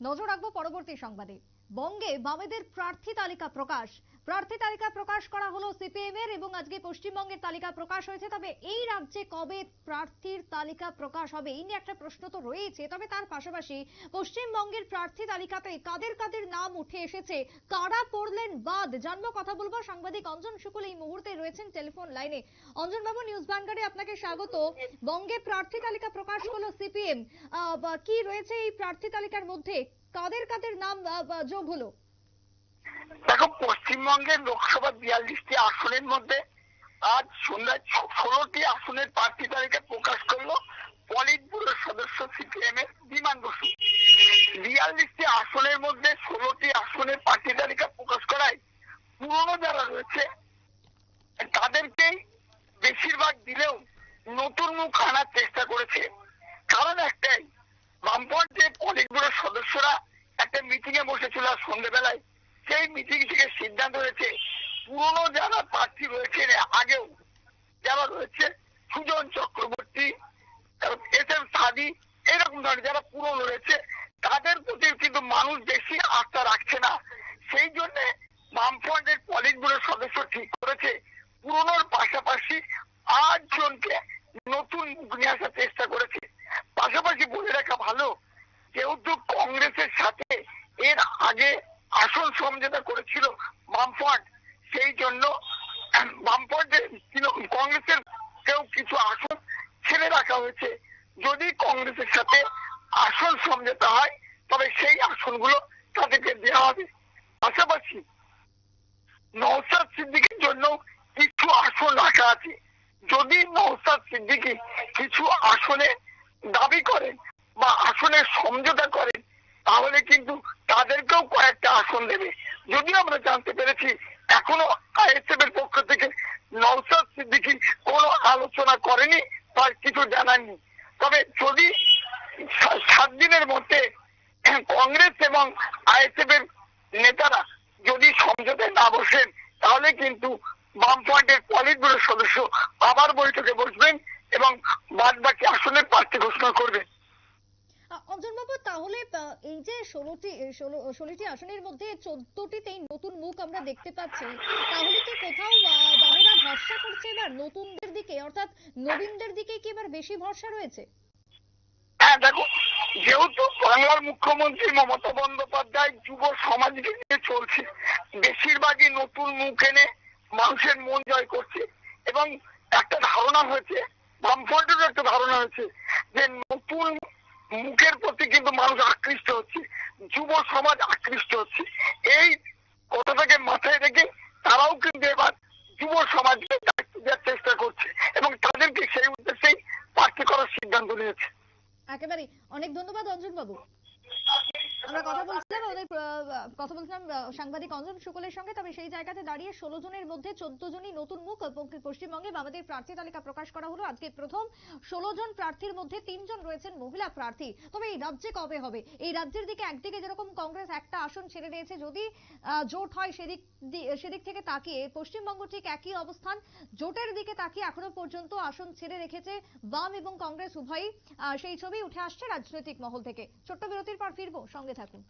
নজর রাখবো পরবর্তী সংবাদে। বঙ্গে বামেদের প্রার্থী তালিকা প্রকাশ করা হলো সিপিএম এর, এবং আজকে পশ্চিমবঙ্গের তালিকা প্রকাশ হয়েছে। তবে এই রাজ্যে কবে প্রার্থীর তালিকা প্রকাশ হবে এই নিয়ে একটা প্রশ্ন তো রয়েছে। তবে তার পাশাপাশি পশ্চিমবঙ্গের প্রার্থী তালিকাতে কাদের কাদের নাম উঠে এসেছে, কারা পড়লেন বাদ, জানবো, কথা বলবো। সাংবাদিক অঞ্জন শুকুল এই মুহূর্তে রয়েছেন টেলিফোন লাইনে। অঞ্জন বাবু, নিউজ ভ্যানগার্ডে আপনাকে স্বাগত। বঙ্গে প্রার্থী তালিকা প্রকাশ করলো সিপিএম, কি রয়েছে এই প্রার্থী তালিকার মধ্যে, কাদের কাদের নাম যোগ হলো? দেখো, পশ্চিমবঙ্গের লোকসভা 42টি আসনের মধ্যে আজ সন্ধ্যায় 16টি আসনের প্রার্থী তালিকা প্রকাশ করলো পলিট ব্যুরোর সদস্য সিপিএম এর বিমান বসু। 42টি আসনের মধ্যে 16টি আসনের প্রার্থী তালিকা প্রকাশ করায় পুরনো যারা রয়েছে তাদেরকেই বেশিরভাগ দিলেও নতুন মুখ আনার চেষ্টা করেছে। কারণ একটাই, বামপন্থের পলিট ব্যুরোর সদস্যরা একটা মিটিং এ বসেছিল সন্ধ্যেবেলায়। সেই মিটিং থেকে সিদ্ধান্ত হয়েছে পুরনো যারা প্রার্থী রয়েছে আগেও যারা রয়েছে, সুজন চক্রবর্তী, এস এম সাদি, এরকম ধরনের যারা পুরনো রয়েছে তাদের প্রতি কিন্তু মানুষ বেশি আস্থা রাখছে না। সেই জন্য বামফ্রন্টের পলিট ব্যুরোর সদস্য ঠিক করেছে পুরনোর পাশাপাশি 8 জনকে নতুন মুখ নিয়ে আসার চেষ্টা করেছে। পাশাপাশি বলে রাখা ভালো, যেহেতু কংগ্রেসের সাথে এর আগে আসন সমঝোতা করেছিল বামফ্রন্ট, সেই জন্য বামফ্রন্টের কংগ্রেসের কেউ কিছু আসন ছেড়ে রাখা হয়েছে। যদি কংগ্রেসের সাথে আসন সমঝোতা হয় তবে সেই আসনগুলো তাদেরকে দেওয়া হবে। পাশাপাশি নওশাদ সিদ্দিকীর জন্য কিছু আসন রাখা আছে। যদি নওশাদ সিদ্দিকী কিছু আসনে দাবি করেন বা আসনের সমঝোতা করেন তাহলে কিন্তু তাদেরকেও কয়েকটা আসন দেবে। যদিও আমরা জানতে পেরেছি এখনো আইএসএফ এর পক্ষ থেকে নওশাদ সিদ্দিকী কোনো আলোচনা করেনি, তার কিছু জানাননি। তবে যদি 7 দিনের মধ্যে কংগ্রেস এবং আইএসএফ এর নেতারা যদি সমঝোতায় না বসেন তাহলে কিন্তু বামফ্রন্টের পলিট ব্যুরোর সদস্য আবার বৈঠকে বসবেন এবং বাদ বাকি আসনের প্রার্থী ঘোষণা করবেন। অঞ্জন বাবু, তাহলে এই যে 16টি আসনের মধ্যে 14টিতেই নতুন মুখ আমরা দেখতে পাচ্ছি, তাহলে কি কোথাও বামেরা ভরসা করছে এবার নতুনদের দিকে, অর্থাৎ নবীনদের দিকে কি এবার বেশি ভরসা রয়েছে? হ্যাঁ দেখো, যেহেতু বাংলার মুখ্যমন্ত্রী মমতা বন্দ্যোপাধ্যায় যুব সমাজকে নিয়ে চলছে, বেশিরভাগই নতুন মুখ এনে মানুষের মন জয় করছে। এবং একটা ধারণা হয়েছে, বামফ্রন্টেরও একটা ধারণা হয়েছে যে নতুন মুখের প্রতি কিন্তু মানুষ আকৃষ্ট হচ্ছে, যুব সমাজ আকৃষ্ট হচ্ছে। এই কথাটাকে মাথায় রেখে তারাও কিন্তু এবার যুব সমাজকে দায়িত্ব দেওয়ার চেষ্টা করছে এবং তাদেরকে সেই উদ্দেশ্যেই প্রার্থী করার সিদ্ধান্ত নিয়েছে। একেবারে অনেক ধন্যবাদ অঞ্জন বাবু। আমরা কথা বলছিলাম সাংবাদিক অঞ্জন শুকুলের সঙ্গে। তবে সেই জায়গাতে দাঁড়িয়ে 16 জনের মধ্যে 14 জনই নতুন মুখ। পশ্চিমবঙ্গে বামেদের প্রার্থী তালিকা প্রকাশ করা হলো আজকে প্রথম। 16 জন প্রার্থীর মধ্যে 3 জন রয়েছেন মহিলা প্রার্থী। তবে এই রাজ্যে কবে হবে, এই রাজ্যের দিকে একদিকে যেরকম কংগ্রেস একটা আসন ছেড়ে দিয়েছে, যদি জোট হয় সেদিক থেকে তাকিয়ে পশ্চিমবঙ্গ ঠিক একই অবস্থান। জোটের দিকে তাকিয়ে এখনো পর্যন্ত আসন ছেড়ে রেখেছে বাম এবং কংগ্রেস উভয়ই, সেই ছবি উঠে আসছে রাজনৈতিক মহল থেকে। ছোট্ট বিরতির পর ফিরবো, সঙ্গে থাকুন।